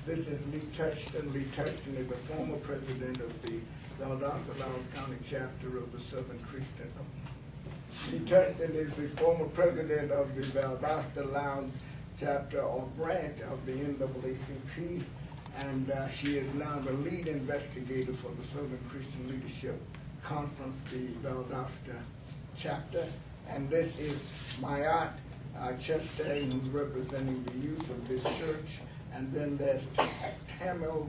This is Leigh Touchton. Leigh Touchton is the former president of the Valdosta County chapter of the Southern Christian. Leigh Touchton is the former president of the Valdosta Lounge chapter or branch of the NAACP, and she is now the lead investigator for the Southern Christian Leadership Conference, the Valdosta chapter. And this is my aunt, Chastain, who's representing the youth of this church. And then there's Tamel.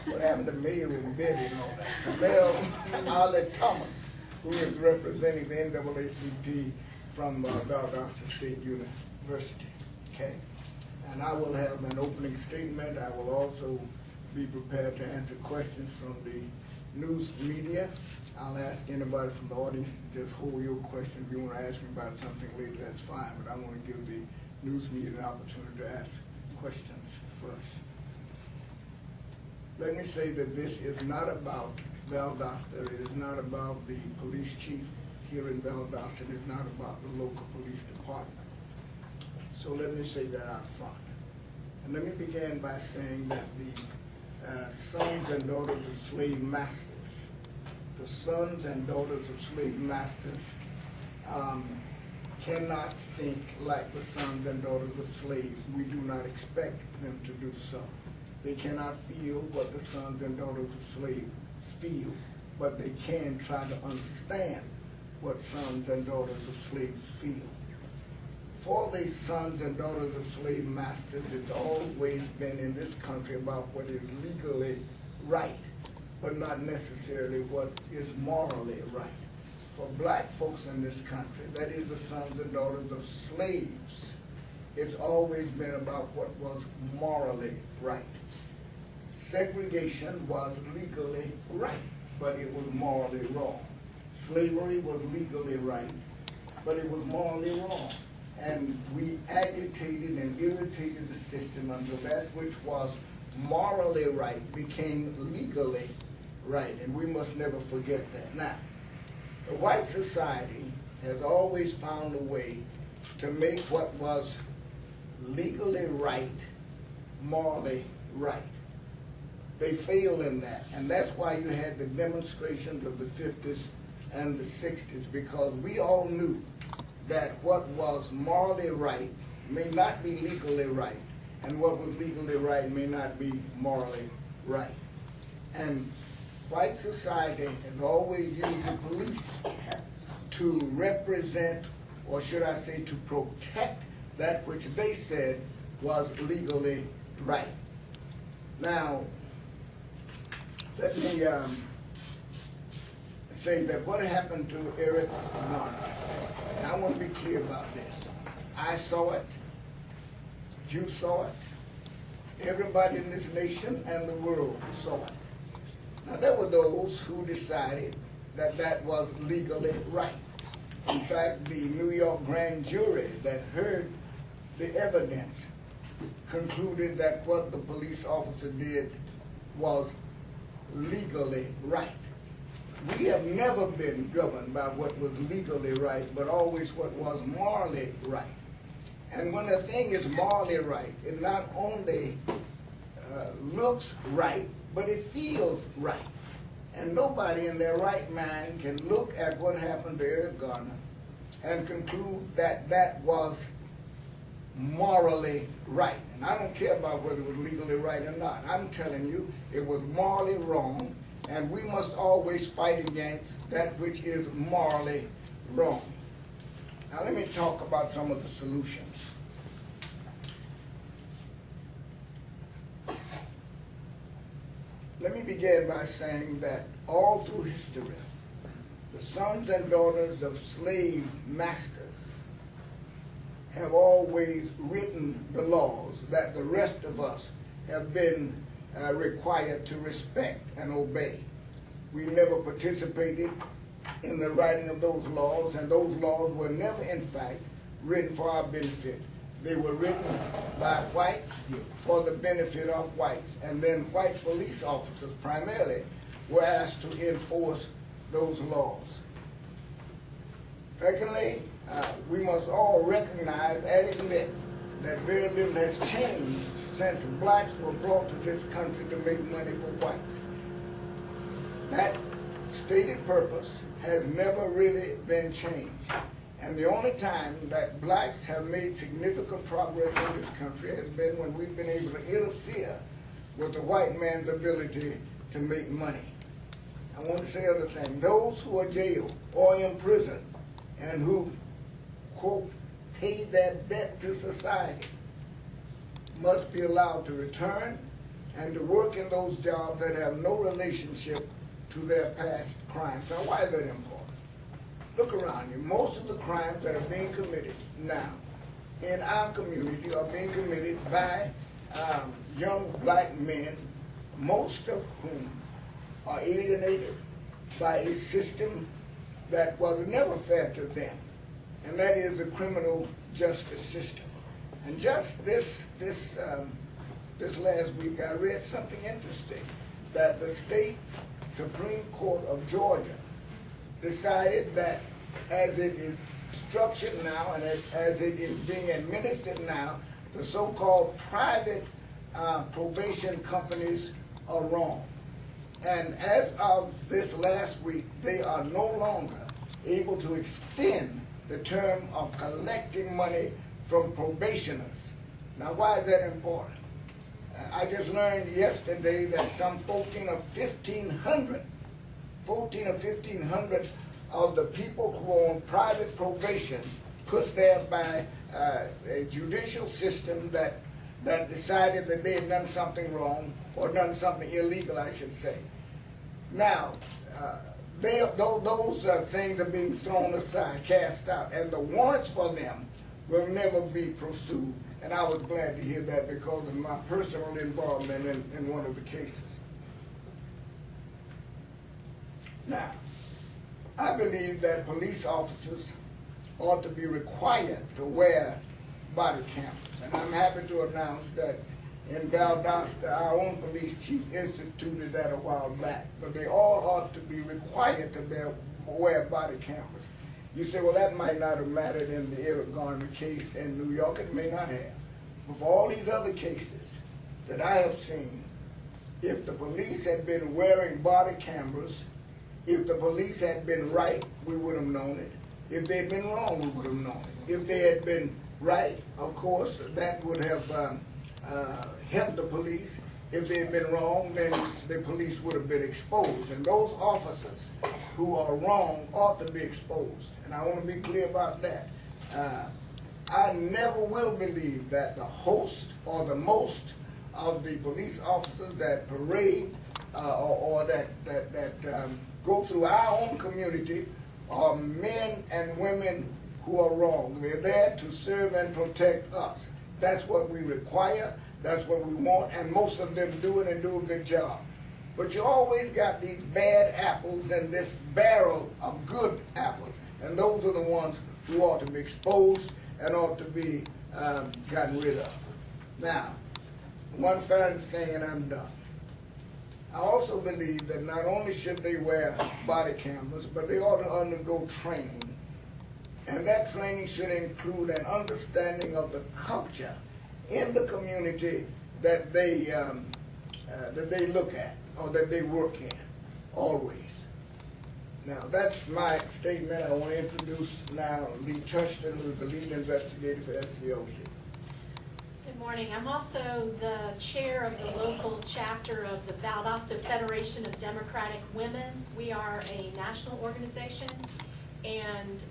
What happened to Mary and Betty and all that? Tamel Ali Thomas, who is representing the NAACP from Valdosta State University. Okay, and I will have an opening statement. I will also be prepared to answer questions from the news media. I'll ask anybody from the audience to just hold your question. If you want to ask me about something later, that's fine. But I want to give the news media an opportunity to ask questions first. Let me say that this is not about Valdosta. It is not about the police chief here in Valdosta. It is not about the local police department. So let me say that out front. And let me begin by saying that the sons and daughters of slave masters, cannot think like the sons and daughters of slaves. We do not expect them to do so. They cannot feel what the sons and daughters of slaves feel, but they can try to understand what sons and daughters of slaves feel. For the sons and daughters of slave masters, it's always been in this country about what is legally right, but not necessarily what is morally right. For black folks in this country, that is the sons and daughters of slaves, it's always been about what was morally right. Segregation was legally right, but it was morally wrong. Slavery was legally right, but it was morally wrong. And we agitated and irritated the system until that which was morally right became legally right, and we must never forget that. Now, the white society has always found a way to make what was legally right, morally right. They failed in that, and that's why you had the demonstrations of the 50s and the 60s, because we all knew that what was morally right may not be legally right, and what was legally right may not be morally right. And white society has always used the police to represent, or should I say to protect, that which they said was legally right. Now, let me say that what happened to Eric Garner, and I want to be clear about this. I saw it, you saw it, everybody in this nation and the world saw it. Now, there were those who decided that that was legally right. In fact, the New York grand jury that heard the evidence concluded that what the police officer did was legally right. We have never been governed by what was legally right, but always what was morally right. And when a thing is morally right, it not only looks right, but it feels right. And nobody in their right mind can look at what happened to Eric Garner and conclude that that was morally right. And I don't care about whether it was legally right or not. I'm telling you, it was morally wrong, and we must always fight against that which is morally wrong. Now let me talk about some of the solutions. Let me begin by saying that all through history, the sons and daughters of slave masters have always written the laws that the rest of us have been required to respect and obey. We never participated in the writing of those laws, and those laws were never, in fact, written for our benefit. They were written by whites for the benefit of whites, and then white police officers primarily were asked to enforce those laws. Secondly, we must all recognize and admit that very little has changed since blacks were brought to this country to make money for whites. That stated purpose has never really been changed. And the only time that blacks have made significant progress in this country has been when we've been able to interfere with the white man's ability to make money. I want to say another thing. Those who are jailed or in prison and who, quote, pay their debt to society must be allowed to return and to work in those jobs that have no relationship to their past crimes. Now, why is that important? Look around you. Most of the crimes that are being committed now in our community are being committed by young black men, most of whom are alienated by a system that was never fair to them, and that is the criminal justice system. And just this last week, I read something interesting, that the state Supreme Court of Georgia decided that as it is structured now and as it is being administered now, the so-called private probation companies are wrong. And as of this last week, they are no longer able to extend the term of collecting money from probationers. Now, why is that important? I just learned yesterday that some 14 or 1,500 of the people who are on private probation put there by a judicial system that decided that they had done something wrong or done something illegal, I should say. Now, those things are being thrown aside, cast out, and the warrants for them will never be pursued. And I was glad to hear that because of my personal involvement in one of the cases. Now, I believe that police officers ought to be required to wear body cameras. And I'm happy to announce that in Valdosta, our own police chief instituted that a while back. But they all ought to be required to wear body cameras. You say, well, that might not have mattered in the Eric Garner case in New York. It may not have. But for all these other cases that I have seen, if the police had been wearing body cameras, if the police had been right, we would have known it. If they had been wrong, we would have known it. If they had been right, of course, that would have helped the police. If they had been wrong, then the police would have been exposed. And those officers who are wrong ought to be exposed. And I want to be clear about that. I never will believe that the host or the most of the police officers that parade or that go through our own community are men and women who are wrong. They're there to serve and protect us. That's what we require. That's what we want, and most of them do it and do a good job. But you always got these bad apples and this barrel of good apples, and those are the ones who ought to be exposed and ought to be gotten rid of. Now, one final thing, and I'm done. I also believe that not only should they wear body cameras, but they ought to undergo training, and that training should include an understanding of the culture in the community that they look at or that they work in. always. Now, that's my statement. I want to introduce now Leigh Touchton, who is the lead investigator for SCLC. Good morning. I'm also the chair of the local chapter of the Valdosta Federation of Democratic Women. We are a national organization, and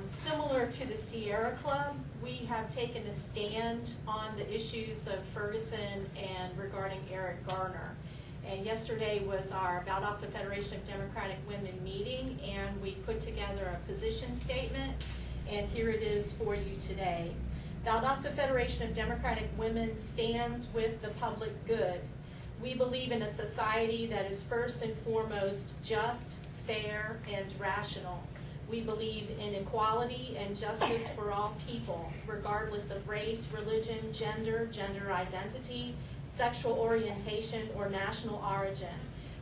similar to the Sierra Club, we have taken a stand on the issues of Ferguson and regarding Eric Garner. And yesterday was our Valdosta Federation of Democratic Women meeting, and we put together a position statement, and here it is for you today. Valdosta Federation of Democratic Women stands with the public good. We believe in a society that is first and foremost just, fair, and rational. We believe in equality and justice for all people, regardless of race, religion, gender identity, sexual orientation, or national origin.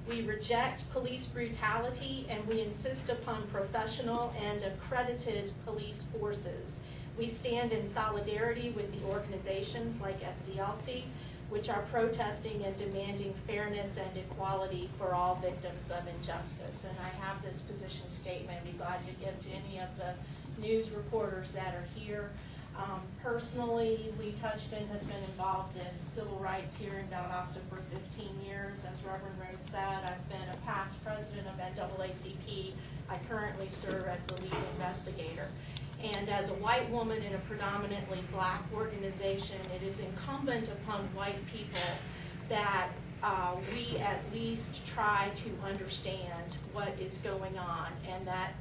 We reject police brutality, and we insist upon professional and accredited police forces. We stand in solidarity with the organizations like SCLC, which are protesting and demanding fairness and equality for all victims of injustice. And I have this position statement I'd be glad to give to any of the news reporters that are here. Personally, Leigh Touchton has been involved in civil rights here in Valdosta for 15 years. As Reverend Rose said, I've been a past president of NAACP. I currently serve as the lead investigator. And as a white woman in a predominantly black organization, it is incumbent upon white people that we at least try to understand what is going on, and that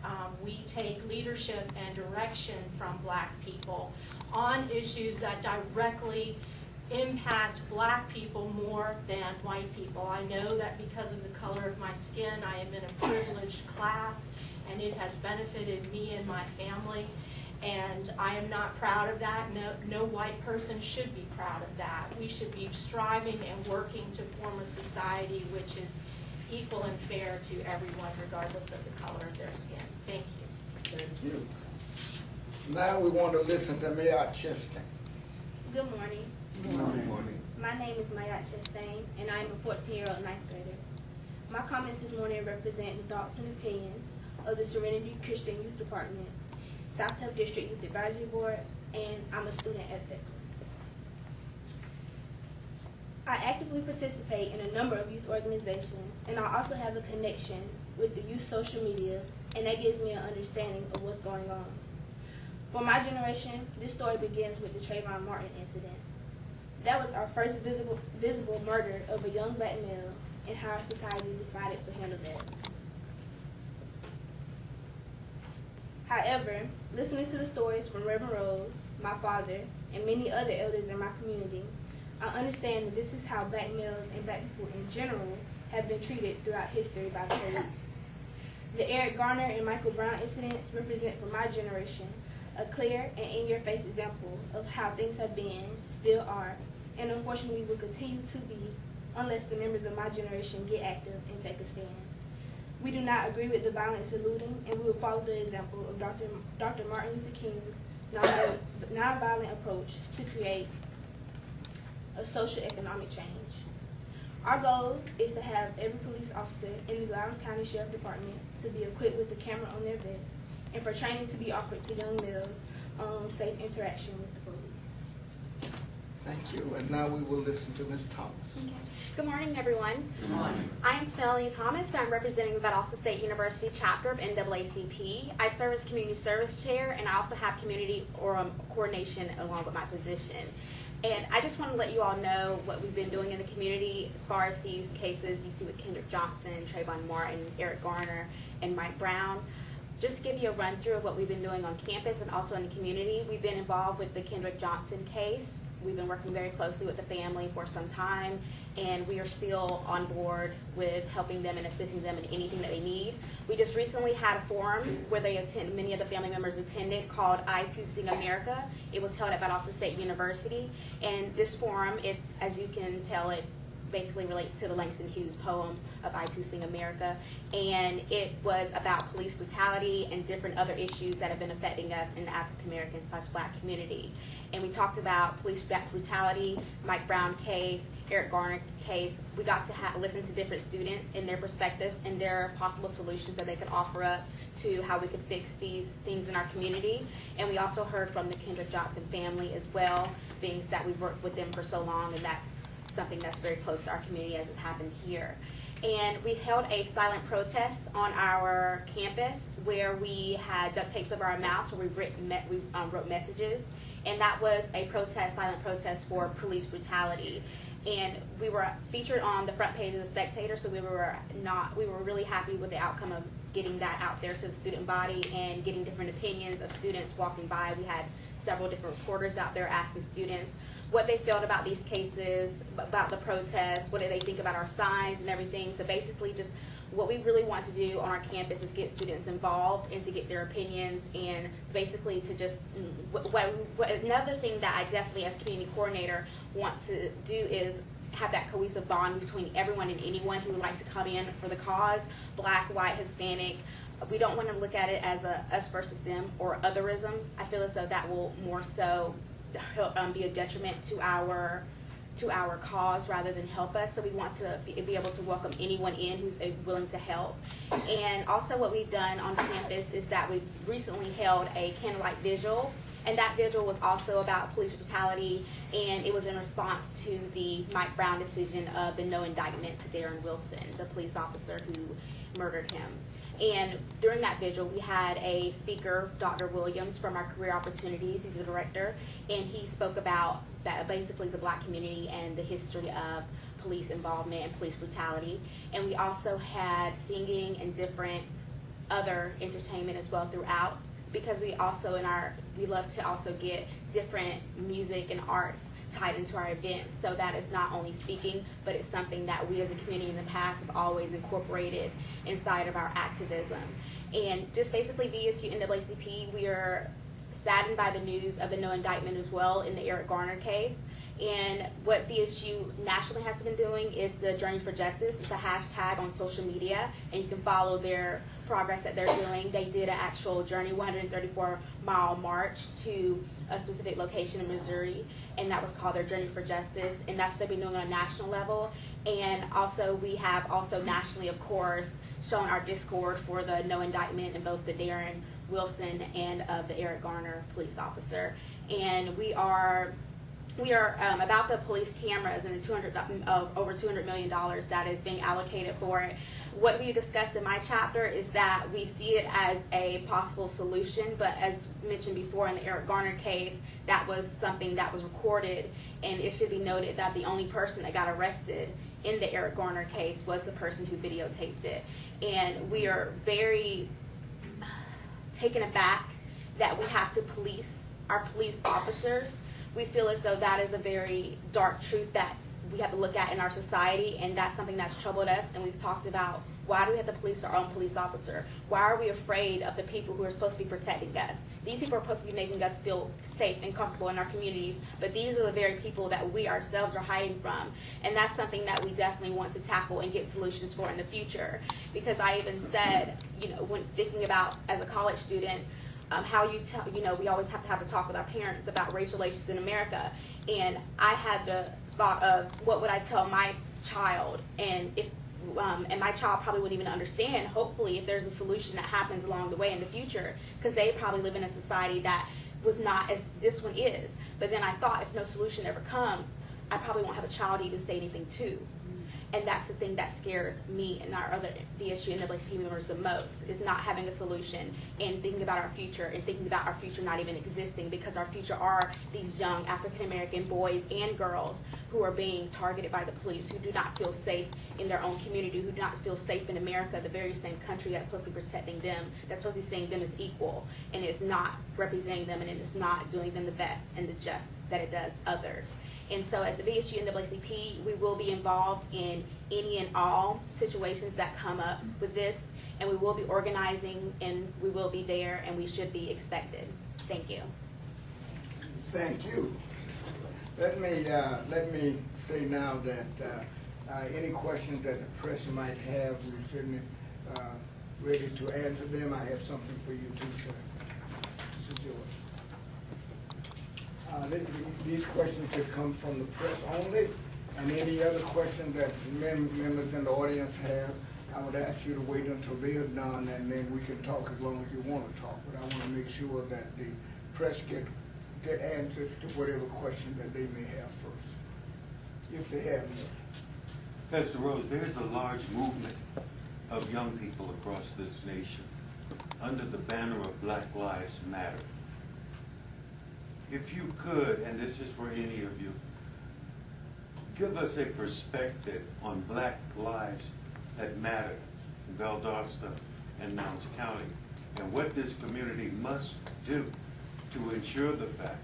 we take leadership and direction from black people on issues that directly impact black people more than white people. I know that because of the color of my skin, I am in a privileged class, and it has benefited me and my family. And I am not proud of that. No white person should be proud of that. We should be striving and working to form a society which is equal and fair to everyone, regardless of the color of their skin. Thank you. Thank you. Now we want to listen to Mayat Chastain. Good morning. Good morning. My name is Mayat Chastain, and I am a 14-year-old ninth grader. My comments this morning represent the thoughts and opinions of the Serenity Christian Youth Department, South Tough District Youth Advisory Board, and I'm a student at VSU. I actively participate in a number of youth organizations, and I also have a connection with the youth social media, and that gives me an understanding of what's going on. For my generation, this story begins with the Trayvon Martin incident. That was our first visible murder of a young black male, and how our society decided to handle that. However, listening to the stories from Reverend Rose, my father, and many other elders in my community, I understand that this is how black males and black people in general have been treated throughout history by the police. The Eric Garner and Michael Brown incidents represent for my generation a clear and in-your-face example of how things have been, still are, and unfortunately will continue to be unless the members of my generation get active and take a stand. We do not agree with the violence and looting, and we will follow the example of Dr. Martin Luther King's nonviolent approach to create a social economic change. Our goal is to have every police officer in the Loudoun County Sheriff Department to be equipped with a camera on their vest, and for training to be offered to young males on safe interaction with the police. Thank you. And now we will listen to Ms. Thomas. Okay. Good morning, everyone. Good morning. I am Melanie Thomas. I'm representing the Valdosta State University chapter of NAACP. I serve as community service chair, and I also have community coordination along with my position. And I just want to let you all know what we've been doing in the community as far as these cases you see with Kendrick Johnson, Trayvon Martin, Eric Garner, and Mike Brown. Just to give you a run through of what we've been doing on campus and also in the community, we've been involved with the Kendrick Johnson case. We've been working very closely with the family for some time, and we are still on board with helping them and assisting them in anything that they need. We just recently had a forum where many of the family members attended called I Too Sing America. It was held at Valdosta State University, and this forum, as you can tell, it basically relates to the Langston Hughes poem of I Too Sing America, and it was about police brutality and different other issues that have been affecting us in the African American / Black community. And we talked about police brutality, Mike Brown case, Eric Garner case. We got to listen to different students and their perspectives and their possible solutions that they could offer up to how we could fix these things in our community. And we also heard from the Kendrick Johnson family as well, being that we've worked with them for so long, and that's something that's very close to our community as it's happened here. And we held a silent protest on our campus where we had duct tapes over our mouths where we wrote messages. And that was a protest, silent protest for police brutality. And we were featured on the front page of the Spectator, so we were really happy with the outcome of getting that out there to the student body and getting different opinions of students walking by. We had several different reporters out there asking students what they felt about these cases, about the protests, what do they think about our signs and everything. So basically just what we really want to do on our campus is get students involved and to get their opinions, and basically to just, another thing that I definitely as community coordinator want to do is have that cohesive bond between everyone and anyone who would like to come in for the cause, Black, white, Hispanic. We don't want to look at it as a us versus them or otherism. I feel as though that will more so be a detriment to our cause rather than help us. So we want to be able to welcome anyone in who's willing to help. And also what we've done on campus is that we've recently held a candlelight vigil, and that vigil was also about police brutality, and it was in response to the Mike Brown decision of the no indictment to Darren Wilson, the police officer who murdered him. And during that vigil, we had a speaker, Dr. Williams, from our Career Opportunities. He's the director, and he spoke about basically the Black community and the history of police involvement and police brutality. And we also had singing and different other entertainment as well throughout, because we also we love to also get different music and arts tied into our events. So that is not only speaking, but it's something that we as a community in the past have always incorporated inside of our activism. And just basically VSU NAACP, we are saddened by the news of the no indictment as well in the Eric Garner case. And what VSU nationally has been doing is the Journey for Justice. It's a hashtag on social media, and you can follow their progress that they're doing. They did an actual Journey 134-mile march to a specific location in Missouri, and that was called their Journey for Justice, and that's what they've been doing on a national level. And also we have also nationally, of course, shown our discord for the no indictment in both the Darren Wilson and of the Eric Garner police officer. And we are about the police cameras and the over $200 million that is being allocated for it. What we discussed in my chapter is that we see it as a possible solution, but as mentioned before in the Eric Garner case, that was something that was recorded, and it should be noted that the only person that got arrested in the Eric Garner case was the person who videotaped it. And we are very taken aback that we have to police our police officers. We feel as though that is a very dark truth that we have to look at in our society, and that's something that's troubled us. And we've talked about, why do we have to police our own police officer? Why are we afraid of the people who are supposed to be protecting us? These people are supposed to be making us feel safe and comfortable in our communities, but these are the very people that we ourselves are hiding from. And that's something that we definitely want to tackle and get solutions for in the future. Because I even said, when thinking about as a college student, we always have to have the talk with our parents about race relations in America. And I had the thought of, what would I tell my child? And and my child probably wouldn't even understand, hopefully, if there's a solution that happens along the way in the future, because they probably live in a society that was not as this one is. But then I thought, if no solution ever comes, I probably won't have a child to even say anything to. And that's the thing that scares me and our other VSU and NAACP members the most, is not having a solution and thinking about our future, and thinking about our future not even existing, because our future are these young African-American boys and girls who are being targeted by the police, who do not feel safe in their own community, who do not feel safe in America, the very same country that's supposed to be protecting them, that's supposed to be seeing them as equal, and it's not representing them, and it is not doing them the best and the just that it does others. And so as a VSU NAACP, we will be involved in any and all situations that come up with this, and we will be organizing, and we will be there, and we should be expected. Thank you. Thank you. Let me say now that Any questions that the press might have, we're certainly ready to answer them. I have something for you too, sir. Mr. George. These questions should come from the press only, and any other question that members in the audience have, I would ask you to wait until they are done, and then we can talk as long as you want to talk. But I want to make sure that the press get answers to whatever question that they may have first, if they have any. Pastor Rose, there's a large movement of young people across this nation under the banner of Black Lives Matter. If you could, and this is for any of you, give us a perspective on Black lives that matter in Valdosta and Mounds County, and what this community must do to ensure the fact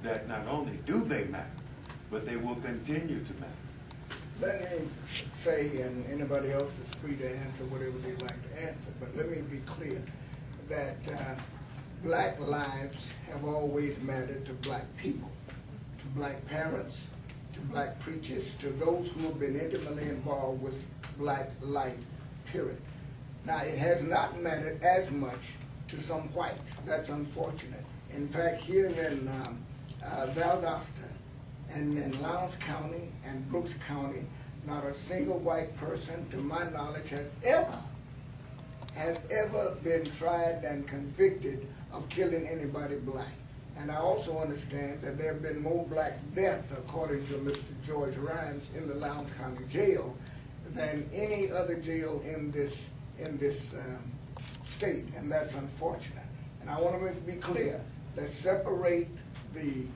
that not only do they matter, but they will continue to matter. Let me say, and anybody else is free to answer whatever they like to answer, but let me be clear that Black lives have always mattered to Black people, to Black parents, to Black preachers, to those who have been intimately involved with Black life, period. Now, it has not mattered as much to some whites. That's unfortunate. In fact, here in Valdosta and in Lowndes County and Brooks County, not a single white person, to my knowledge, has ever been tried and convicted of killing anybody Black. And I also understand that there have been more Black deaths, according to Mr. George Rhymes, in the Lowndes County Jail than any other jail in this state, and that's unfortunate. And I want to be clear, let's separate the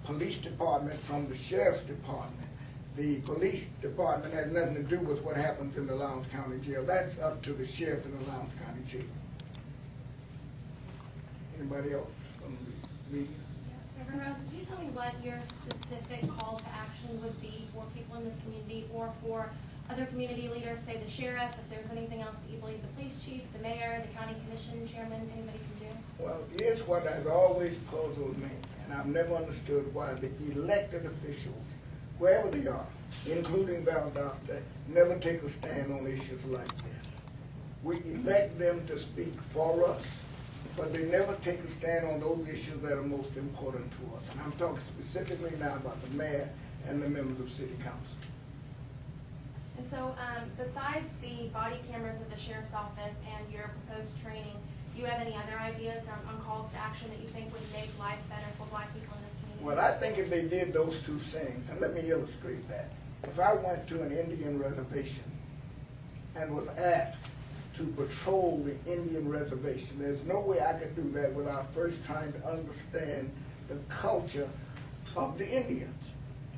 police department from the sheriff's department. The police department has nothing to do with what happens in the Lowndes County Jail. That's up to the sheriff in the Lowndes County Jail. Anybody else from the media? Yes, Reverend Rose, would you tell me what your specific call to action would be for people in this community or for other community leaders, say the sheriff, if there's anything else that you believe the police chief, the mayor, the county commission chairman, anybody can do? Well, here's what has always puzzled me, and I've never understood why the elected officials, wherever they are, including Valdosta, never take a stand on issues like this. We elect them to speak for us, but they never take a stand on those issues that are most important to us. And I'm talking specifically now about the mayor and the members of city council. And so, besides the body cameras at the sheriff's office and your proposed training, do you have any other ideas on calls to action that you think would make life better for Black people in this community? Well, I think if they did those two things, and let me illustrate that. If I went to an Indian reservation and was asked to patrol the Indian reservation, there's no way I could do that without first trying to understand the culture of the Indians.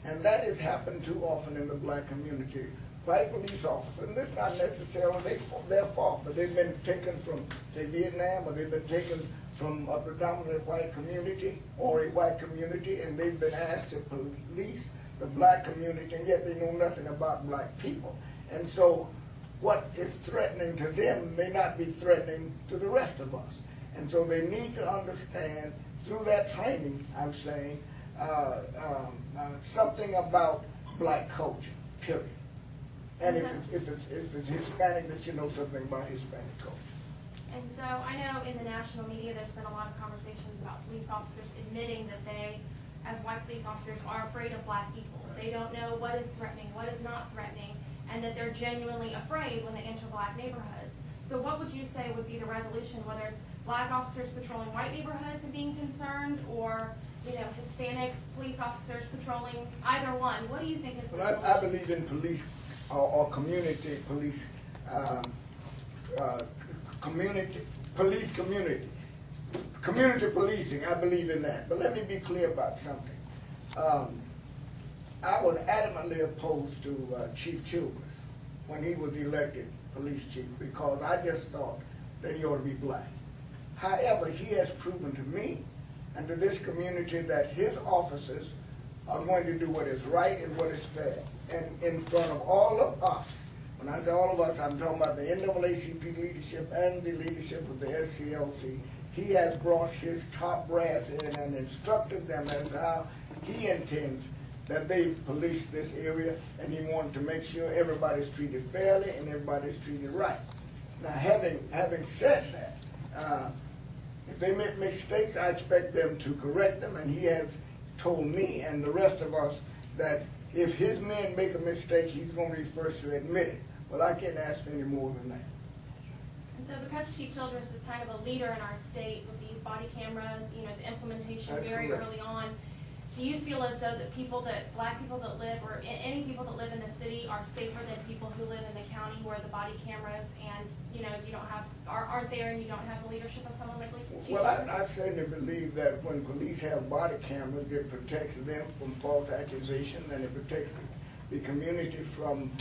And that has happened too often in the Black community. White police officers, and it's not necessarily their fault, but they've been taken from, say, Vietnam, or they've been taken from a predominantly white community or a white community, and they've been asked to police the Black community, and yet they know nothing about Black people. And so what is threatening to them may not be threatening to the rest of us. And so they need to understand through that training, I'm saying, something about Black culture, period. And if it's Hispanic, that you know something about Hispanic culture. And so I know in the national media there's been a lot of conversations about police officers admitting that they, as white police officers, are afraid of Black people. They don't know what is threatening, what is not threatening, and that they're genuinely afraid when they enter Black neighborhoods. So what would you say would be the resolution, whether it's Black officers patrolling white neighborhoods and being concerned, or Hispanic police officers patrolling either one? What do you think is the solution? I believe in police or community police, community policing. I believe in that. But let me be clear about something. I was adamantly opposed to Chief Childress when he was elected police chief, because I just thought that he ought to be Black. However, he has proven to me and to this community that his officers are going to do what is right and what is fair. And in front of all of us, when I say all of us, I'm talking about the NAACP leadership and the leadership of the SCLC, he has brought his top brass in and instructed them as how he intends that they police this area, and he wanted to make sure everybody's treated fairly and everybody's treated right. Now, having said that, if they make mistakes, I expect them to correct them, and he has told me and the rest of us that if his men make a mistake, he's going to be first to admit it. Well, I can't ask for any more than that. And so because Chief Childress is kind of a leader in our state with these body cameras, you know, the implementation That's very correct. early on, do you feel as though that black people that live, or any people that live in the city are safer than people who live in the county where the body cameras and, you know, you don't have, aren't there and you don't have the leadership of someone like Chief Well, Childress? I certainly believe that when police have body cameras, it protects them from false accusations, and it protects the community from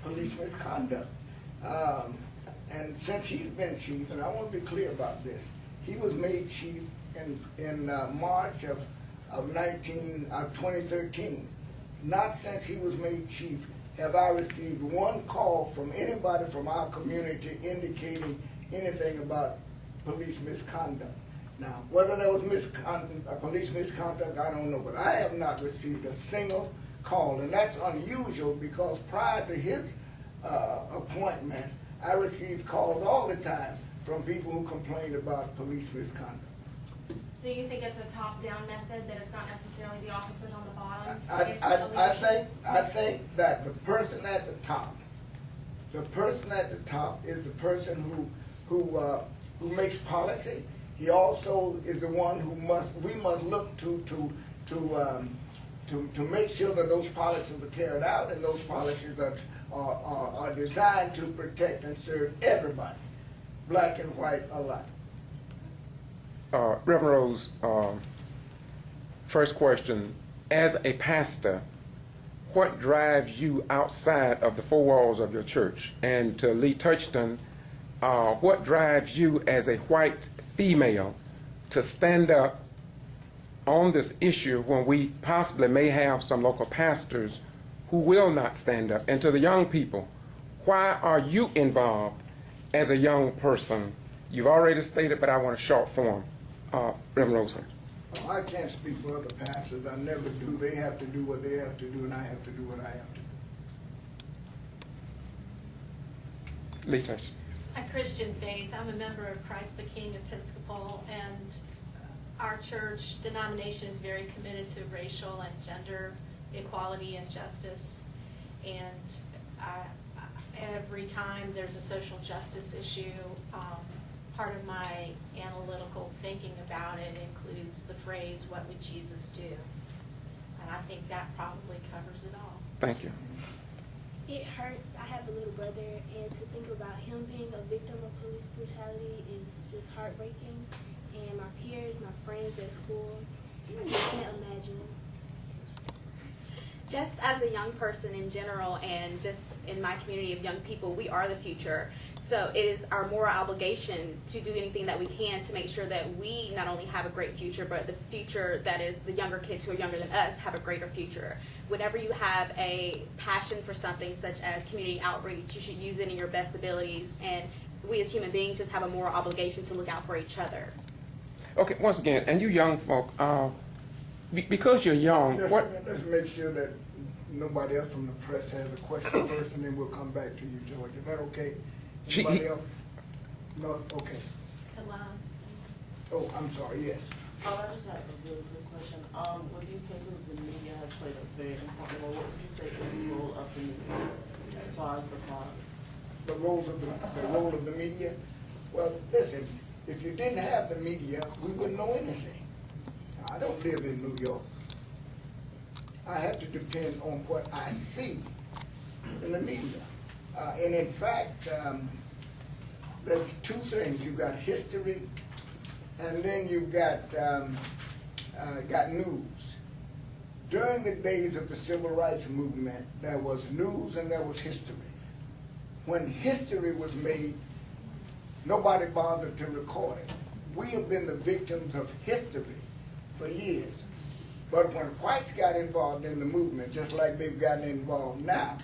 police misconduct. And since he's been chief, and I want to be clear about this, he was made chief in March of 2013. Not since he was made chief have I received one call from anybody from our community indicating anything about police misconduct. Now, whether there was police misconduct, I don't know, but I have not received a single call, and that's unusual because prior to his appointment, I received calls all the time from people who complained about police misconduct. So you think it's a top-down method, that it's not necessarily the officers on the bottom? I think that the person at the top is the person who makes policy. He also is the one who we must look to make sure that those policies are carried out, and those policies are designed to protect and serve everybody, black and white alike. Reverend Rose, first question, as a pastor, what drives you outside of the four walls of your church? And to Leigh Touchton, what drives you as a white female to stand up on this issue when we possibly may have some local pastors who will not stand up? And to the young people, why are you involved as a young person? You've already stated, but I want a short form. Reverend Rose. I can't speak for other pastors. I never do. They have to do what they have to do, and I have to do what I have to do. Leigh Touchton. A Christian faith. I'm a member of Christ the King Episcopal, and our church denomination is very committed to racial and gender equality and justice. And every time there's a social justice issue, part of my analytical thinking about it includes the phrase, "What would Jesus do?" And I think that probably covers it all. Thank you. It hurts. I have a little brother, and to think about him being a victim of police brutality is just heartbreaking. And my peers, my friends at school, I just can't imagine. Just as a young person in general, and just in my community of young people, we are the future. So it is our moral obligation to do anything that we can to make sure that we not only have a great future, but the future that is the younger kids who are younger than us have a greater future. Whenever you have a passion for something such as community outreach, you should use it in your best abilities. And we as human beings just have a moral obligation to look out for each other. Okay, once again, and you young folk, because you're young, Let's make sure that nobody else from the press has a question first, and then we'll come back to you, George. Is that okay? Anybody else? No? Okay. Hello. Oh, I'm sorry, yes. I just have a really quick question. With these cases, the media has played a very important role. What would you say is the role of the media as far as the cause? The role of the media? Well, listen, if you didn't have the media, we wouldn't know anything. I don't live in New York. I have to depend on what I see in the media. And in fact, there's two things. You've got history, and then you've got news. During the days of the Civil Rights Movement, there was news and there was history. When history was made, nobody bothered to record it. We have been the victims of history for years. But when whites got involved in the movement, just like they've gotten involved now,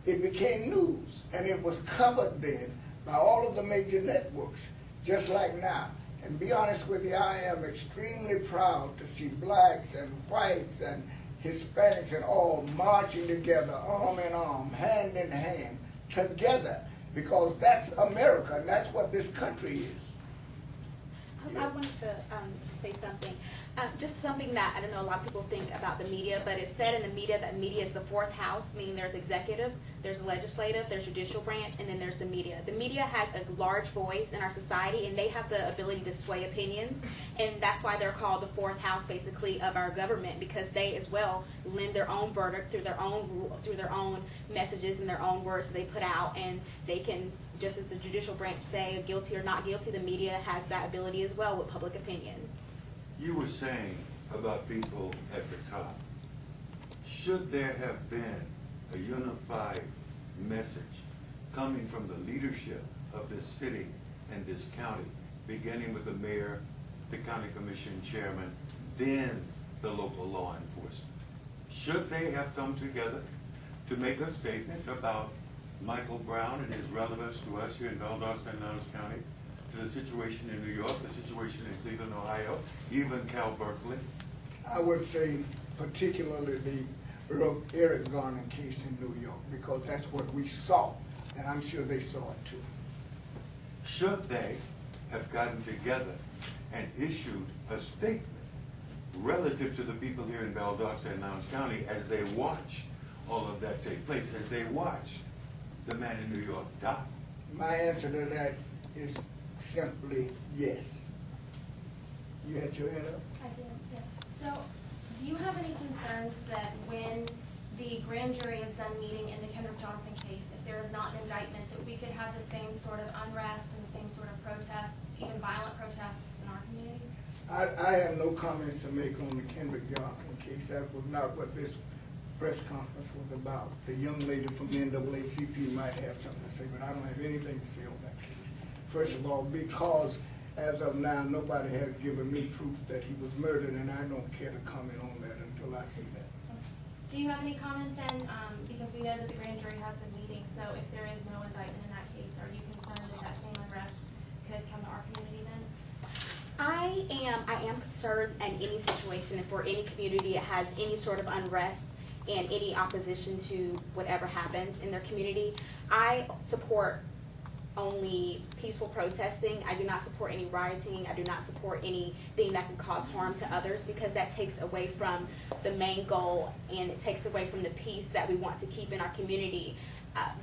it became news, and it was covered then by all of the major networks, just like now. And be honest with you, I am extremely proud to see blacks and whites and Hispanics and all marching together, arm in arm, hand in hand, together, because that's America, and that's what this country is. I wanted to say something. Just something that I don't know a lot of people think about the media, but it's said in the media that media is the fourth house, meaning there's executive, there's legislative, there's judicial branch, and then there's the media. The media has a large voice in our society, and they have the ability to sway opinions, and that's why they're called the fourth house, basically, of our government, because they as well lend their own verdict through their own messages and their own words that they put out, and they can, just as the judicial branch say guilty or not guilty, the media has that ability as well with public opinion. You were saying about people at the top. Should there have been a unified message coming from the leadership of this city and this county, beginning with the mayor, the county commission chairman, then the local law enforcement? Should they have come together to make a statement about Michael Brown and his relevance to us here in Valdosta and Lowndes County, to the situation in New York, the situation in Cleveland, Ohio, even Cal Berkeley? I would say particularly the Eric Garner case in New York, because that's what we saw, and I'm sure they saw it too. Should they have gotten together and issued a statement relative to the people here in Valdosta and Lowndes County as they watch all of that take place, as they watch the man in New York die? My answer to that is simply yes. You had your hand up? I do, yes. So, do you have any concerns that when the grand jury is done meeting in the Kendrick Johnson case, if there is not an indictment, that we could have the same sort of unrest and the same sort of protests, even violent protests in our community? I have no comments to make on the Kendrick Johnson case. That was not what this press conference was about. The young lady from NAACP might have something to say, but I don't have anything to say on that case. First of all, because as of now, nobody has given me proof that he was murdered, and I don't care to comment on that until I see that. Do you have any comment then, because we know that the grand jury has been meeting, so if there is no indictment in that case, are you concerned that that same unrest could come to our community then? I am concerned in any situation, if for any community that has any sort of unrest and any opposition to whatever happens in their community. I support only peaceful protesting. I do not support any rioting. I do not support anything that can cause harm to others, because that takes away from the main goal, and it takes away from the peace that we want to keep in our community.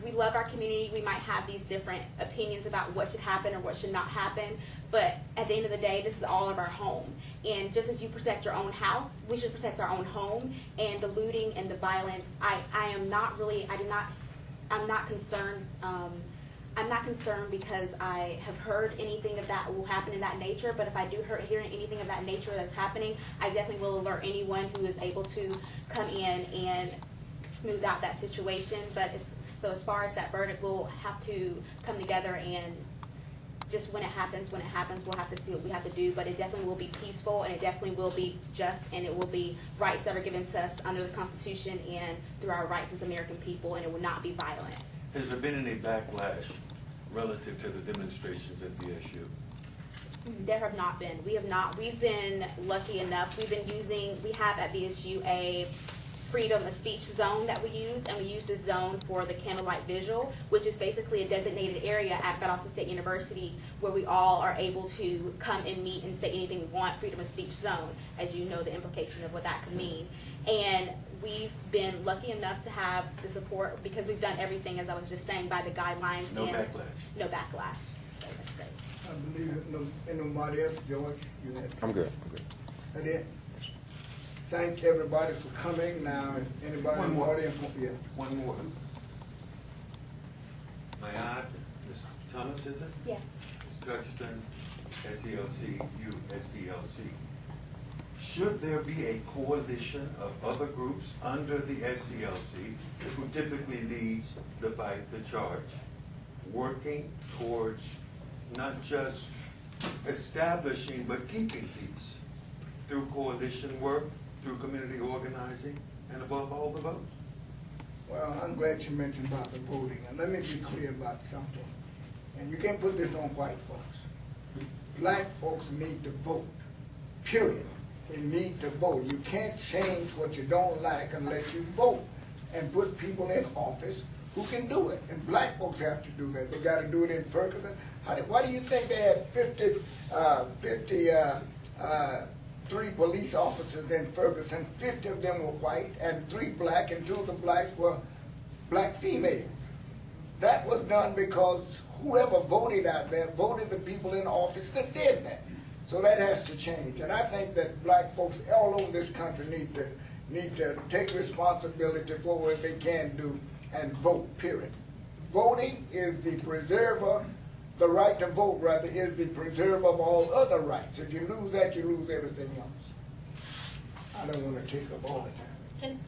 We love our community. We might have these different opinions about what should happen or what should not happen, but at the end of the day, this is all of our home. And just as you protect your own house, we should protect our own home. And the looting and the violence, I'm not concerned. I'm not concerned because I have heard anything of that will happen in that nature, but if I do hear anything of that nature that's happening, I definitely will alert anyone who is able to come in and smooth out that situation. But so as far as that verdict, we'll have to come together, and just when it happens, we'll have to see what we have to do. But it definitely will be peaceful, and it definitely will be just, and it will be rights that are given to us under the Constitution and through our rights as American people, and it will not be violent. Has there been any backlash relative to the demonstrations at VSU? There have not been. We have not. We've been lucky enough. We have at VSU a freedom of speech zone that we use, and we use this zone for the candlelight vigil, which is basically a designated area at Valdosta State University where we all are able to come and meet and say anything we want. Freedom of speech zone, as you know the implication of what that could mean. And we've been lucky enough to have the support, because we've done everything, as I was just saying, by the guidelines. No and backlash. No backlash. So that's great. I believe nobody else. George, you had. I'm good. That it? Thank everybody for coming. Now, if anybody in the audience, yeah. One more. My aunt, Ms. Thomas, is it? Yes. Ms. Touchton, SCLC, SCLC. Should there be a coalition of other groups under the SCLC, who typically leads the fight, the charge, working towards not just establishing but keeping peace through coalition work, through community organizing, and above all, the vote? Well, I'm glad you mentioned about the voting, and let me be clear about something. And you can't put this on white folks. Black folks need to vote, period. They need to vote. You can't change what you don't like unless you vote and put people in office who can do it. And black folks have to do that. They got to do it in Ferguson. Why do you think they had 53 police officers in Ferguson? 50 of them were white and 3 black, and 2 of the blacks were black females. That was done because whoever voted out there voted the people in office that did that. So that has to change. And I think that black folks all over this country need to take responsibility for what they can do and vote, period. Voting is the preserver, the right to vote, rather, is the preserver of all other rights. If you lose that, you lose everything else. I don't want to take up all the time.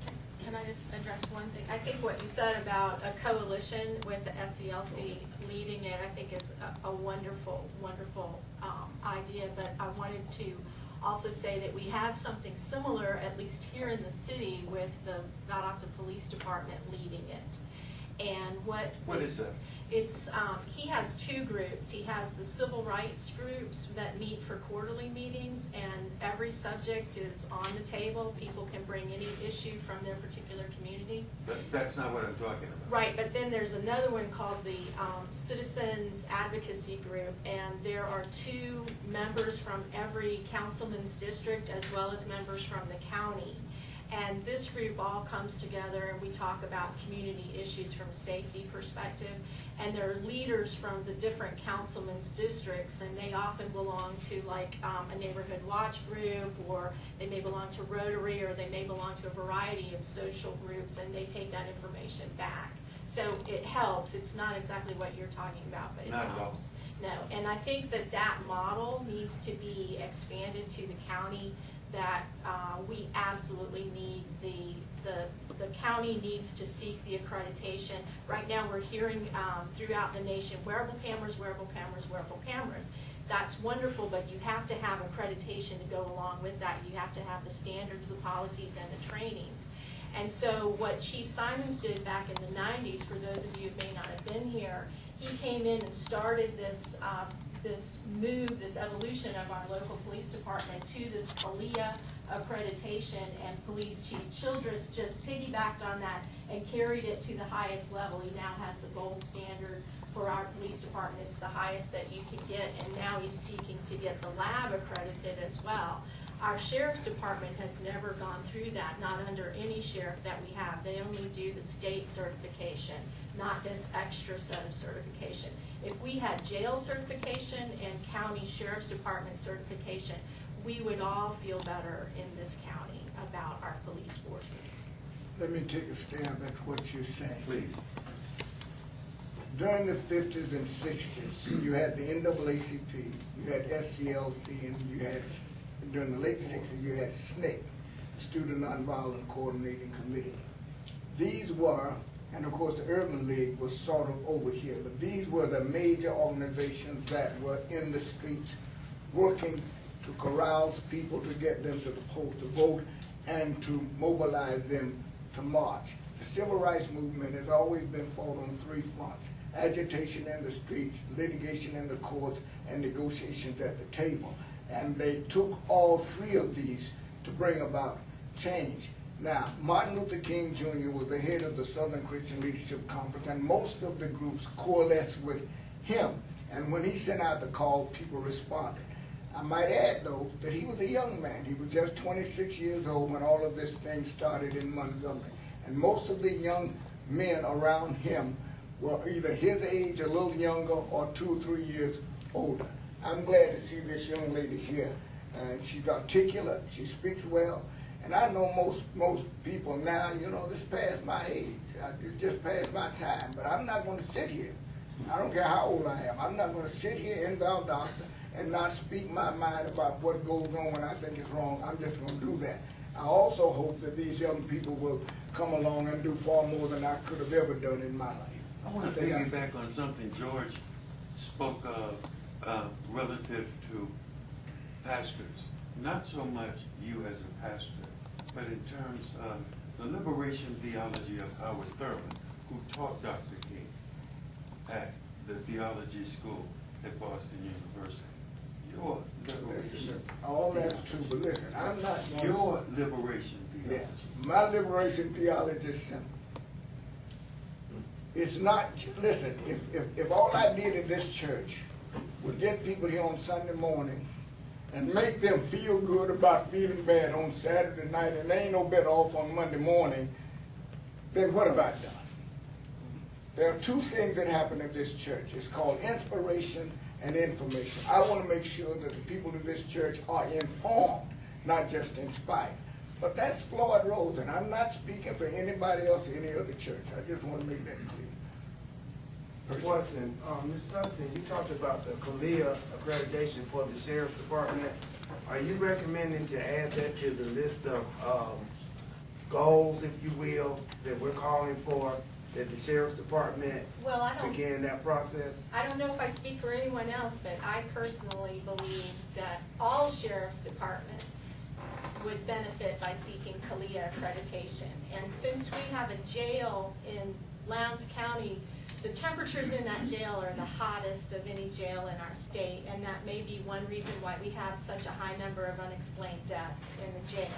Can I just address one thing? I think what you said about a coalition with the SCLC leading it, I think is a wonderful, wonderful idea, but I wanted to also say that we have something similar, at least here in the city, with the Valdosta Police Department leading it. And what is that? It's he has 2 groups. He has the civil rights groups that meet for quarterly meetings, and every subject is on the table. People can bring any issue from their particular community. But that's not what I'm talking about. Right, but then there's another one called the Citizens Advocacy Group, and there are 2 members from every councilman's district as well as members from the county. And this group all comes together and we talk about community issues from a safety perspective. And there are leaders from the different councilmen's districts, and they often belong to like a neighborhood watch group, or they may belong to Rotary, or they may belong to a variety of social groups, and they take that information back. So it helps. It's not exactly what you're talking about, but it helps. No, and I think that that model needs to be expanded to the county, that we absolutely need the county needs to seek the accreditation. Right now we're hearing throughout the nation, wearable cameras, wearable cameras, wearable cameras. That's wonderful, but you have to have accreditation to go along with that. You have to have the standards, the policies, and the trainings. And so what Chief Simons did back in the 90s, for those of you who may not have been here, he came in and started this this evolution of our local police department to this ALEA accreditation, and Police Chief Childress just piggybacked on that and carried it to the highest level. He now has the gold standard for our police department. It's the highest that you can get, and now he's seeking to get the lab accredited as well. Our sheriff's department has never gone through that, not under any sheriff that we have. They only do the state certification, not this extra set of certification. If we had jail certification and county sheriff's department certification, we would all feel better in this county about our police forces. Let me take a stab at what you're saying. Please. During the 50s and 60s, you had the NAACP, you had SCLC, and you had, during the late 60s, you had SNCC, Student Nonviolent Coordinating Committee. These were, and of course the Urban League was sort of over here, but these were the major organizations that were in the streets working to carouse people, to get them to the polls to vote, and to mobilize them to march. The civil rights movement has always been fought on 3 fronts: agitation in the streets, litigation in the courts, and negotiations at the table. And they took all 3 of these to bring about change. Now, Martin Luther King Jr. was the head of the Southern Christian Leadership Conference, and most of the groups coalesced with him. And when he sent out the call, people responded. I might add, though, that he was a young man. He was just 26 years old when all of this thing started in Montgomery. And most of the young men around him were either his age, a little younger, or 2 or 3 years older. I'm glad to see this young lady here. She's articulate, she speaks well, and I know most people now, you know, this past my age, it's just past my time, but I'm not going to sit here. I don't care how old I am. I'm not going to sit here in Valdosta and not speak my mind about what goes on when I think it's wrong. I'm just going to do that. I also hope that these young people will come along and do far more than I could have ever done in my life. I want to piggyback on something George spoke of relative to pastors. Not so much you as a pastor, but in terms of the liberation theology of Howard Thurman, who taught Dr. King at the theology school at Boston University. Your liberation all that's true, but listen, I'm not going to... Your liberation Yeah, theology. my liberation theology is simple. It's not, listen, if all I did in this church would get people here on Sunday morning and make them feel good about feeling bad on Saturday night and they ain't no better off on Monday morning, then what have I done? There are two things that happen in this church. It's called inspiration and information. I want to make sure that the people of this church are informed, not just inspired. But that's Floyd Rose, and I'm not speaking for anybody else or any other church. I just want to make that clear. Question, Ms. Touchton, you talked about the CALEA accreditation for the Sheriff's Department. Are you recommending to add that to the list of goals, if you will, that we're calling for, that the Sheriff's Department Well, begin that process? I don't know if I speak for anyone else, but I personally believe that all sheriff's departments would benefit by seeking CALEA accreditation. And since we have a jail in Lowndes County, the temperatures in that jail are the hottest of any jail in our state, and that may be one reason why we have such a high number of unexplained deaths in the jail.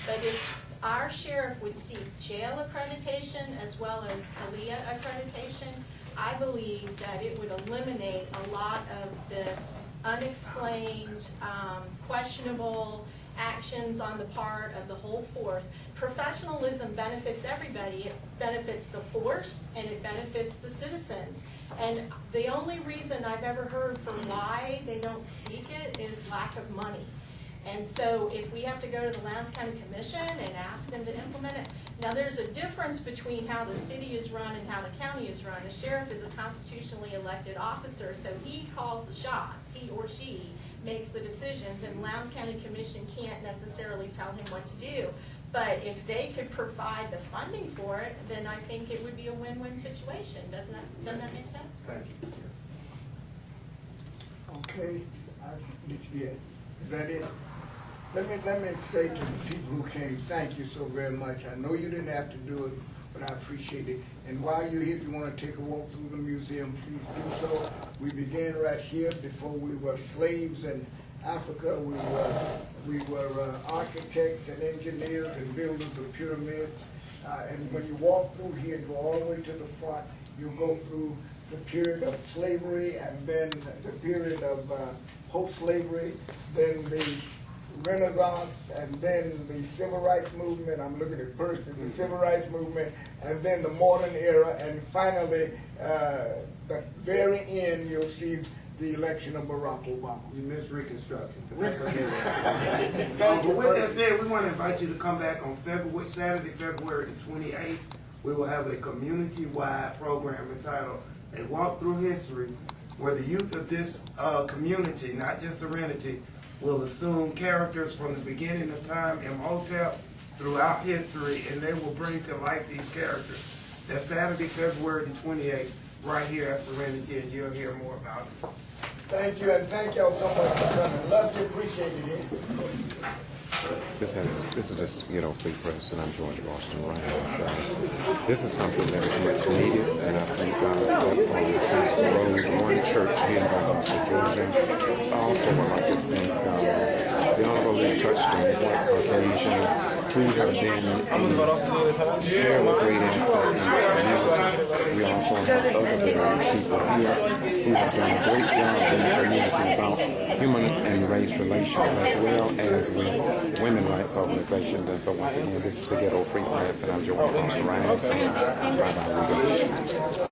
But if our sheriff would seek jail accreditation as well as CALEA accreditation, I believe that it would eliminate a lot of this unexplained, questionable actions on the part of the whole force. Professionalism benefits everybody. It benefits the force and it benefits the citizens. And the only reason I've ever heard for why they don't seek it is lack of money. And so if we have to go to the Lowndes County Commission and ask them to implement it, now there's a difference between how the city is run and how the county is run. The sheriff is a constitutionally elected officer, so he calls the shots. He or she makes the decisions, and Lowndes County Commission can't necessarily tell him what to do. But if they could provide the funding for it, then I think it would be a win-win situation. Doesn't that make sense? Thank you. Okay, yeah, is that it? Let me say to the people who came, thank you so very much. I know you didn't have to do it, but I appreciate it. And while you're here, if you want to take a walk through the museum, please do so. We began right here. Before we were slaves in Africa, we were architects and engineers and builders of pyramids. And when you walk through here and go all the way to the front, you'll go through the period of slavery and then the period of post-slavery, then the Renaissance, and then the Civil Rights Movement. I'm looking at person, the Civil Rights Movement, and then the modern era, and finally, the very end, you'll see the election of Barack Obama. You missed Reconstruction. But with that said, we want to invite you to come back on Saturday, February the 28th. We will have a community-wide program entitled A Walk Through History, where the youth of this community, not just Serenity, will assume characters from the beginning of time in Imhotep throughout history, and they will bring to life these characters. That's Saturday, February the 28th, right here at Serenity, and you'll hear more about it. Thank you, and thank y'all so much for coming. Love you, appreciate it. This is just, free press, and I'm joined in Washington Ryan. This is something that is much needed, and I thank God for the Road One Church here in Valdosta, Georgia. I also would like to thank the Honorable Leigh Touchton, White Caucasian, who have been very great insight in this community. We also have other various people here who have done a great job in the community about human and race relations, as well as with women rights organizations. And so once again, this is the Ghetto Free Press, and I'm joined by Ryan. Bye-bye.